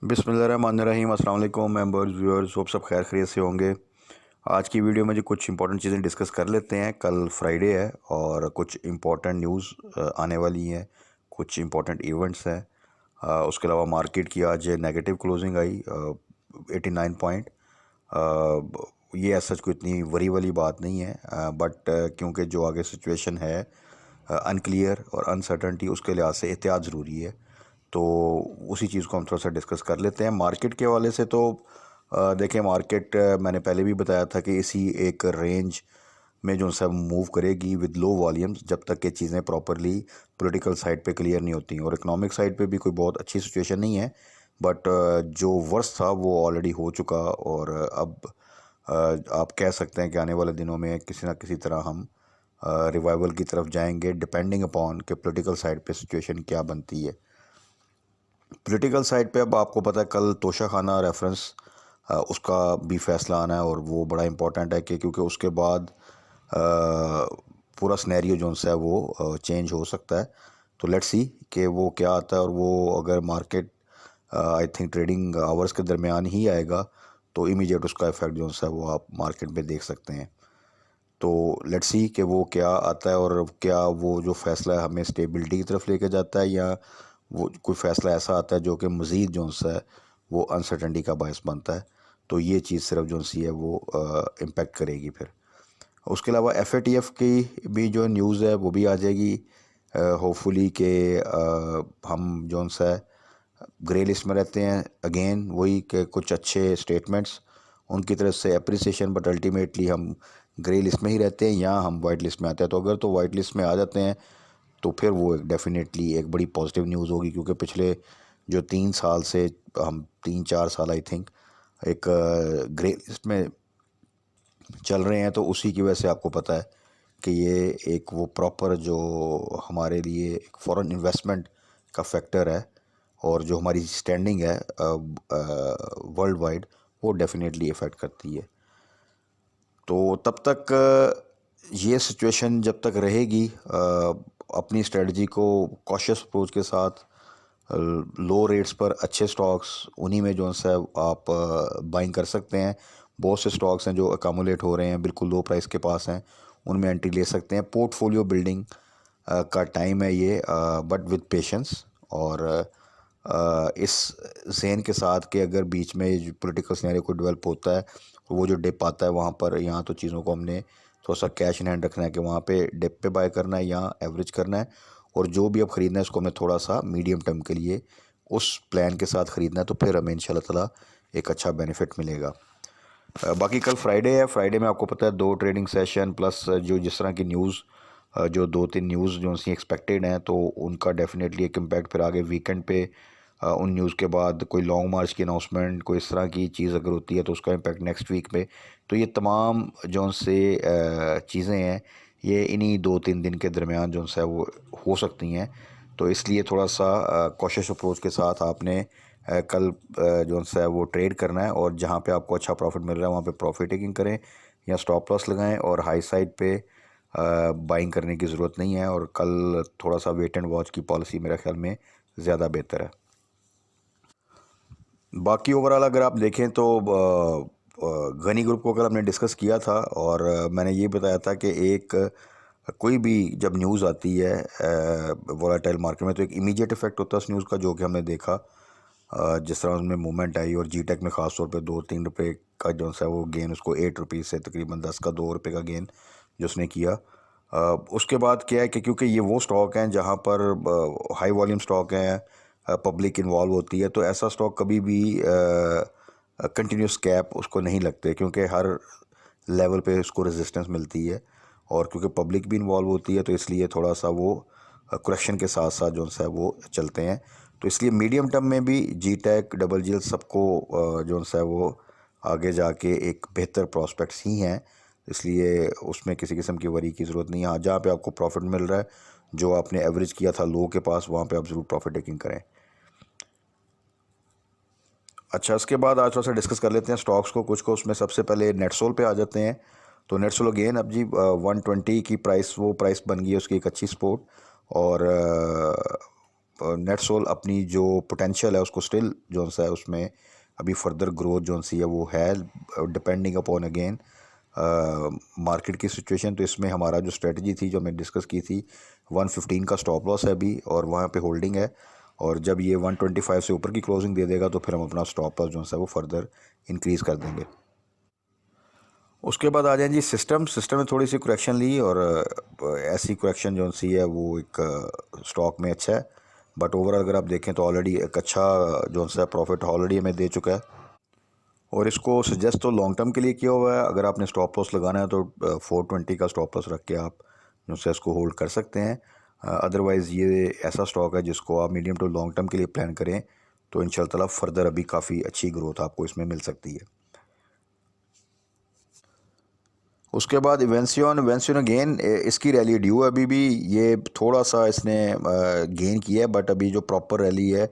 बिस्मिल्लाहिर्रहमानिर्रहीम। अस्सलाम वालेकुम मेंबर्स व्यूअर्स, होप सब खैर खैरियत से होंगे। आज की वीडियो में जो कुछ इंपॉर्टेंट चीज़ें डिस्कस कर लेते हैं। कल फ्राइडे है और कुछ इंपॉर्टेंट न्यूज़ आने वाली हैं, कुछ इंपॉर्टेंट इवेंट्स हैं। उसके अलावा मार्केट की आज नेगेटिव क्लोजिंग आई 89 पॉइंट। ये ऐसा कोई इतनी वरी वाली बात नहीं है, बट क्योंकि जो आगे सिचुएशन है अनक्लियर और अनसर्टनटी, उसके लिहाज से एहतियात ज़रूरी है। तो उसी चीज़ को हम थोड़ा सा डिस्कस कर लेते हैं। मार्केट के हवाले से तो देखें, मार्केट मैंने पहले भी बताया था कि इसी एक रेंज में जो सब मूव करेगी विद लो वॉल्यूम्स, जब तक कि चीज़ें प्रॉपरली पॉलिटिकल साइड पे क्लियर नहीं होती। और इकोनॉमिक साइड पे भी कोई बहुत अच्छी सिचुएशन नहीं है, बट जो वर्स्ट था वो ऑलरेडी हो चुका। और अब आप कह सकते हैं कि आने वाले दिनों में किसी ना किसी तरह हम रिवाइवल की तरफ जाएंगे, डिपेंडिंग अपॉन कि पॉलिटिकल साइड पे सिचुएशन क्या बनती है। पॉलिटिकल साइड पे अब आपको पता है कल तोशा खाना रेफरेंस उसका भी फैसला आना है, और वो बड़ा इम्पोर्टेंट है कि क्योंकि उसके बाद पूरा स्नैरियो जो है वो चेंज हो सकता है। तो लेट्स सी कि वो क्या आता है। और वो अगर market I think trading hours के दरमियान ही आएगा तो इमीडिएट उसका इफेक्ट जो है वो आप मार्केट में देख सकते हैं। तो लेट्स सी कि वो क्या आता है, और क्या वो जो फ़ैसला है हमें स्टेबिलिटी की तरफ लेके जाता है, या वो कोई फ़ैसला ऐसा आता है जो कि मज़ीद जो है वो अनसर्टेनिटी का बायस बनता है। तो ये चीज़ सिर्फ जो सी है वो इम्पेक्ट करेगी फिर। उसके अलावा FATF की भी जो न्यूज़ है वो भी आ जाएगी होपफुली कि हम जो सा ग्रे लिस्ट में रहते हैं। अगेन वही कि कुछ अच्छे स्टेटमेंट्स उनकी तरफ से अप्रिसिएशन, बट अल्टीमेटली हम ग्रे लिस्ट में ही रहते हैं या हम वाइट लिस्ट में आते हैं। तो अगर तो वाइट लिस्ट में आ जाते हैं तो फिर वो एक डेफिनेटली एक बड़ी पॉजिटिव न्यूज़ होगी, क्योंकि पिछले जो 3 साल से हम 3-4 साल आई थिंक एक ग्रे लिस्ट में चल रहे हैं। तो उसी की वजह से आपको पता है कि ये एक वो प्रॉपर जो हमारे लिए एक फॉरेन इन्वेस्टमेंट का फैक्टर है, और जो हमारी स्टैंडिंग है वर्ल्ड वाइड, वो डेफिनेटली इफ़ेक्ट करती है। तो तब तक ये सिचुएशन जब तक रहेगी, अपनी स्ट्रेटजी को कॉशियस अप्रोच के साथ लो रेट्स पर अच्छे स्टॉक्स उन्हीं में जो है आप बाइंग कर सकते हैं। बहुत से स्टॉक्स हैं जो अकामुलेट हो रहे हैं, बिल्कुल लो प्राइस के पास हैं, उनमें एंट्री ले सकते हैं। पोर्टफोलियो बिल्डिंग का टाइम है ये, बट विद पेशेंस। और इस ज़हन के साथ कि अगर बीच में जो पॉलिटिकल सिनेरियो को डेवलप होता है, वो जो डिप आता है वहाँ पर, यहाँ तो चीज़ों को हमने थोड़ा सा कैश इन हैंड रखना है कि वहाँ पे डिप पे बाय करना है या एवरेज करना है। और जो भी अब ख़रीदना है उसको हमें थोड़ा सा मीडियम टर्म के लिए उस प्लान के साथ ख़रीदना है, तो फिर हमें इंशाल्लाह ताला एक अच्छा बेनिफिट मिलेगा। बाकी कल फ्राइडे है, फ्राइडे में आपको पता है 2 ट्रेडिंग सेशन प्लस जो जिस तरह की न्यूज़ जो 2-3 न्यूज़ जो सी एक्सपेक्टेड हैं, तो उनका डेफिनेटली एक इम्पैक्ट फिर आगे वीकेंड पे उन न्यूज़ के बाद कोई लॉन्ग मार्च की अनाउंसमेंट, कोई इस तरह की चीज़ अगर होती है तो उसका इम्पैक्ट नेक्स्ट वीक पे। तो ये तमाम जो से चीज़ें हैं, ये इन्हीं 2-3 दिन के दरमियान जो है वो हो सकती हैं। तो इसलिए थोड़ा सा कॉशियस अप्रोच के साथ आपने कल जो है वो ट्रेड करना है, और जहाँ पे आपको अच्छा प्रॉफिट मिल रहा है वहाँ पे प्रॉफिट टेकिंग करें या स्टॉप लॉस लगाएं, और हाई साइड पे बाइंग करने की ज़रूरत नहीं है। और कल थोड़ा सा वेट एंड वॉच की पॉलिसी मेरे ख्याल में ज़्यादा बेहतर है। बाकी ओवरऑल अगर आप देखें तो गनी ग्रुप को कल हमने डिस्कस किया था, और मैंने ये बताया था कि एक कोई भी जब न्यूज़ आती है वोलेटाइल मार्केट में, तो एक इमीडिएट इफेक्ट होता है उस न्यूज़ का, जो कि हमने देखा जिस तरह उसमें मूवमेंट आई। और जीटेक में ख़ास तौर पे 2-3 रुपये का जो है वो गेन, उसको 8 रुपये से तकरीबन 10 का 2 रुपये का गेन जो उसने किया। उसके बाद क्या है कि क्योंकि ये वो स्टॉक हैं जहाँ पर हाई वॉल्यूम स्टॉक हैं, पब्लिक इन्वॉल्व होती है, तो ऐसा स्टॉक कभी भी कंटिन्यूस कैप उसको नहीं लगते, क्योंकि हर लेवल पे उसको रेजिस्टेंस मिलती है। और क्योंकि पब्लिक भी इन्वॉल्व होती है, तो इसलिए थोड़ा सा वो करेक्शन के साथ साथ जो है वो चलते हैं। तो इसलिए मीडियम टर्म में भी जी टेक, डबल जी सबको जो है वो आगे जाके एक बेहतर प्रॉस्पेक्ट्स ही हैं। इसलिए उसमें किसी किस्म की वरी की ज़रूरत नहीं है। हाँ, जहाँ पे आपको प्रॉफिट मिल रहा है, जो आपने एवरेज किया था लो के पास, वहाँ पे आप ज़रूर प्रॉफिट टेकिंग करें। अच्छा, इसके बाद आज थोड़ा सा डिस्कस कर लेते हैं स्टॉक्स को, कुछ को। उसमें सबसे पहले नेटसोल पे आ जाते हैं। तो नेटसोल अगेन अब जी 120 की प्राइस, वो प्राइस बन गई है उसकी एक अच्छी सपोर्ट। और नेटसोल अपनी जो पोटेंशियल है उसको स्टिल जो सा है उसमें अभी फर्दर ग्रोथ जो सी है वो है, डिपेंडिंग अपॉन अगेन मार्केट की सिचुएशन। तो इसमें हमारा जो स्ट्रेटजी थी जो हमने डिस्कस की थी 115 का स्टॉप लॉस है अभी और वहाँ पे होल्डिंग है, और जब ये 125 से ऊपर की क्लोजिंग दे देगा तो फिर हम अपना स्टॉप लॉस जो है वो फर्दर इंक्रीज़ कर देंगे। उसके बाद आ जाए जी सिस्टम में थोड़ी सी करेक्शन ली, और ऐसी करेक्शन जो सी है वो एक स्टॉक में अच्छा है, बट ओवरऑल अगर आप देखें तो ऑलरेडी एक अच्छा जो सा प्रॉफिट ऑलरेडी हमें दे चुका है, और इसको सजेस्ट तो लॉन्ग टर्म के लिए किया हुआ है। अगर आपने स्टॉप लॉस लगाना है तो 420 का स्टॉप लॉस रख के आप जो सा इसको होल्ड कर सकते हैं। अदरवाइज़ ये ऐसा स्टॉक है जिसको आप मीडियम टू लॉन्ग टर्म के लिए प्लान करें तो इंशाल्लाह ताला फर्दर अभी काफ़ी अच्छी ग्रोथ आपको इसमें मिल सकती है। उसके बाद वेंसियन अगेन इसकी रैली ड्यू है अभी भी, ये थोड़ा सा इसने गेन किया है, बट अभी जो प्रॉपर रैली है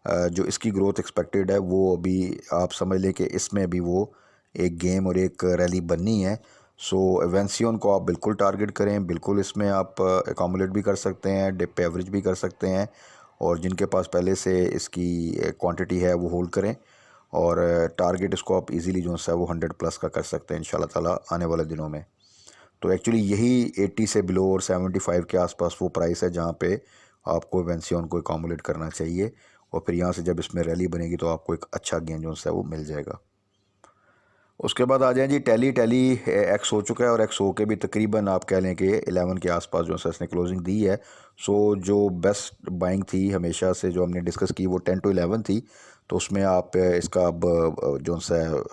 जो इसकी ग्रोथ एक्सपेक्टेड है वो अभी आप समझ लें कि इसमें अभी वो एक गेम और एक रैली बननी है। सो वेंसियन को आप बिल्कुल टारगेट करें, बिल्कुल इसमें आप एकोमोडेट भी कर सकते हैं, डिप एवरेज भी कर सकते हैं, और जिनके पास पहले से इसकी क्वांटिटी है वो होल्ड करें, और टारगेट इसको आप इजीली जो है वो 100 प्लस का कर सकते हैं इंशाल्लाह ताला आने वाले दिनों में। तो एक्चुअली यही 80 से बिलो और 75 के आसपास वो प्राइस है जहाँ पे आपको वेंसियन को अकोमोडेट करना चाहिए, और फिर यहाँ से जब इसमें रैली बनेगी तो आपको एक अच्छा गेन जो है वो मिल जाएगा। उसके बाद आ जाए जी टैली एक्स हो चुका है, और एक्स हो के भी तकरीबन आप कह लें कि 11 के आसपास जो है इसने क्लोजिंग दी है। सो जो बेस्ट बाइंग थी हमेशा से जो हमने डिस्कस की वो 10 to 11 थी, तो उसमें आप इसका अब जो सा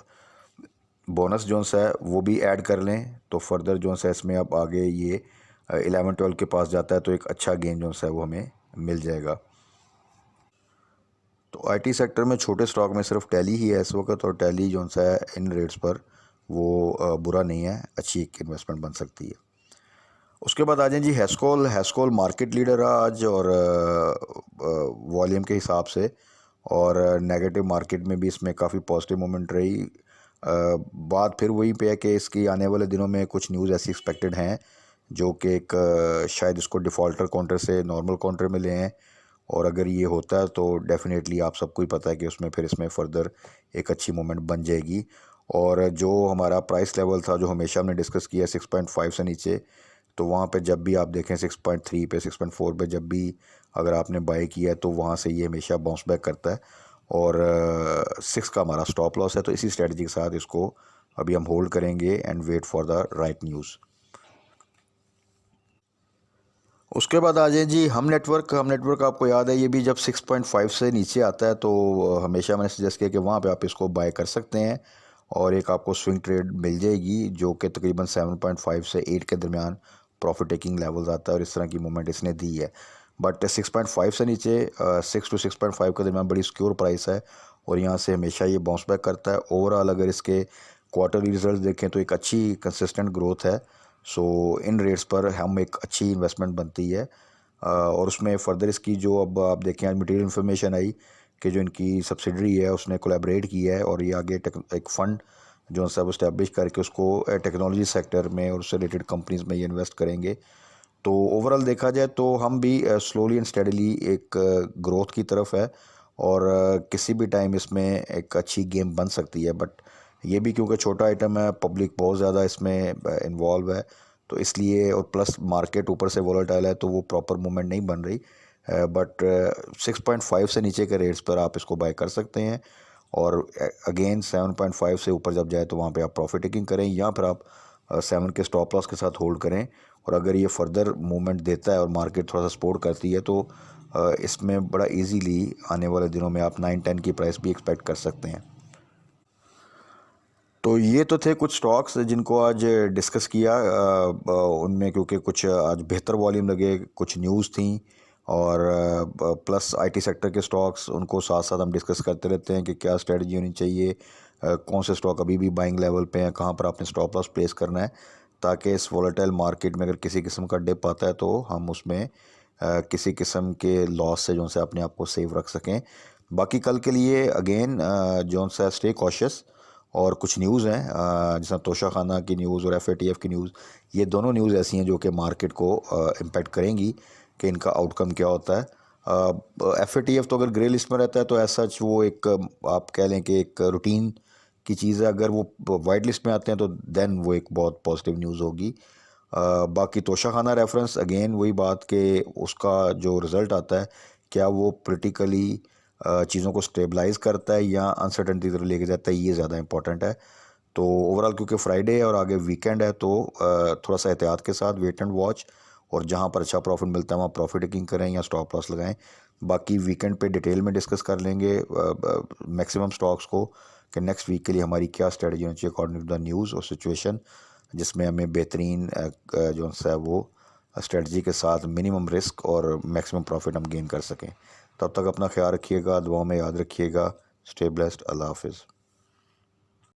बोनस जो सा है वो भी ऐड कर लें तो फर्दर जो सा इसमें अब आगे ये 11-12 के पास जाता है तो एक अच्छा गेन जो सा है वो हमें मिल जाएगा। तो आईटी सेक्टर में छोटे स्टॉक में सिर्फ टैली ही है इस वक्त, और टैली जो सा है इन रेट्स पर वो बुरा नहीं है, अच्छी एक इन्वेस्टमेंट बन सकती है। उसके बाद आ जाए जी हैस्कोल मार्केट लीडर है आज, और वॉल्यूम के हिसाब से, और नेगेटिव मार्केट में भी इसमें काफ़ी पॉजिटिव मोमेंट रही। बात फिर वही पे है कि इसकी आने वाले दिनों में कुछ न्यूज़ ऐसी एक्सपेक्टेड हैं जो कि एक शायद इसको डिफ़ॉल्टर काउंटर से नॉर्मल काउंटर में ले हैं, और अगर ये होता है तो डेफिनेटली आप सबको ही पता है कि उसमें फिर इसमें फर्दर एक अच्छी मोमेंट बन जाएगी। और जो हमारा प्राइस लेवल था जो हमेशा हमने डिस्कस किया 6.5 से नीचे, तो वहाँ पे जब भी आप देखें 6.3 पे 6.4 पे जब भी अगर आपने बाय किया है तो वहाँ से ये हमेशा बाउंस बैक करता है, और 6 का हमारा स्टॉप लॉस है। तो इसी स्ट्रेटजी के साथ इसको अभी हम होल्ड करेंगे and wait for the right news. उसके बाद आ जाए जी हम नेटवर्क आपको याद है ये भी जब 6.5 से नीचे आता है तो हमेशा मैंने सजेस्ट किया कि वहाँ पे आप इसको बाय कर सकते हैं, और एक आपको स्विंग ट्रेड मिल जाएगी जो कि तकरीबन 7.5 से 8 के दरमियान प्रॉफिट टेकिंग लेवल्स आता है, और इस तरह की मूवमेंट इसने दी है। बट 6.5 से नीचे 6 to 6.5 के दरमियान बड़ी सिक्योर प्राइस है, और यहाँ से हमेशा ये बाउंस बैक करता है। ओवरऑल अगर इसके क्वार्टरली रिजल्ट देखें तो एक अच्छी कंसिस्टेंट ग्रोथ है। सो इन रेट्स पर हम एक अच्छी इन्वेस्टमेंट बनती है। और उसमें फ़र्दर इसकी जो अब आप देखें आज मटेरियल इन्फॉर्मेशन आई कि जो इनकी सब्सिडरी है उसने कोलैबोरेट किया है, और ये आगे एक फ़ंड जो सब इस्टेब्लिश करके उसको टेक्नोलॉजी सेक्टर में और उससे रिलेटेड कंपनीज़ में ये इन्वेस्ट करेंगे। तो ओवरऑल देखा जाए तो हम भी स्लोली एंड स्टेडली एक ग्रोथ की तरफ है, और किसी भी टाइम इसमें एक अच्छी गेम बन सकती है, बट ये भी क्योंकि छोटा आइटम है, पब्लिक बहुत ज़्यादा इसमें इन्वॉल्व है, तो इसलिए, और प्लस मार्केट ऊपर से वॉलेटाइल है तो वो प्रॉपर मूवमेंट नहीं बन रही। बट 6.5 से नीचे के रेट्स पर आप इसको बाय कर सकते हैं, और अगेन 7.5 से ऊपर जब जाए तो वहाँ पे आप प्रॉफिट टेकिंग करें, या फिर आप 7 के स्टॉप लॉस के साथ होल्ड करें, और अगर ये फर्दर मूवमेंट देता है और मार्केट थोड़ा सा सपोर्ट करती है तो इसमें बड़ा इजीली आने वाले दिनों में आप 9-10 की प्राइस भी एक्सपेक्ट कर सकते हैं। तो ये तो थे कुछ स्टॉक्स जिनको आज डिस्कस किया, उनमें क्योंकि कुछ आज बेहतर वॉल्यूम लगे, कुछ न्यूज़ थी, और प्लस आईटी सेक्टर के स्टॉक्स उनको साथ साथ हम डिस्कस करते रहते हैं कि क्या स्ट्रेटजी होनी चाहिए, कौन से स्टॉक अभी भी बाइंग लेवल पे हैं, कहाँ पर आपने स्टॉप लॉस प्लेस करना है, ताकि इस वॉलेटाइल मार्केट में अगर किसी किस्म का डिप आता है तो हम उसमें किसी किस्म के लॉस से जो से अपने आप को सेव रख सकें। बाकी कल के लिए अगेन जो सा स्टे कॉशियस, और कुछ न्यूज़ हैं जैसा तोशा खाना की न्यूज़ और एफएटीएफ की न्यूज़, ये दोनों न्यूज़ ऐसी हैं जो कि मार्केट को इम्पेक्ट करेंगी कि इनका आउटकम क्या होता है। FATF तो अगर ग्रे लिस्ट में रहता है तो एज सच वो एक आप कह लें कि एक रूटीन की चीज़ है। अगर वो वाइट लिस्ट में आते हैं तो देन वो एक बहुत पॉजिटिव न्यूज़ होगी। बाकी तोशाखाना रेफरेंस अगेन वही बात कि उसका जो रिज़ल्ट आता है क्या वो पोलिटिकली चीज़ों को स्टेबलाइज करता है या अनसर्टेनिटी तरफ लेके जाता है, ये ज़्यादा इंपॉर्टेंट है। तो ओवरऑल क्योंकि फ्राइडे है और आगे वीकेंड है तो थोड़ा सा एहतियात के साथ वेट एंड वॉच, और जहाँ पर अच्छा प्रॉफिट मिलता है वहाँ प्रॉफिट टेकिंग करें या स्टॉप लॉस लगाएं। बाकी वीकेंड पे डिटेल में डिस्कस कर लेंगे मैक्सिमम स्टॉक्स को कि नेक्स्ट वीक के लिए हमारी क्या स्ट्रेटजी होनी चाहिए अकॉर्डिंग टू द न्यूज़ और सिचुएशन, जिसमें हमें बेहतरीन जो है वो स्ट्रेटजी के साथ मिनिमम रिस्क और मैक्सिमम प्रॉफिट हम गेन कर सकें। तब तक अपना ख्याल रखिएगा, दुआ में याद रखिएगा। Stay blessed. अल्लाह हाफिज़।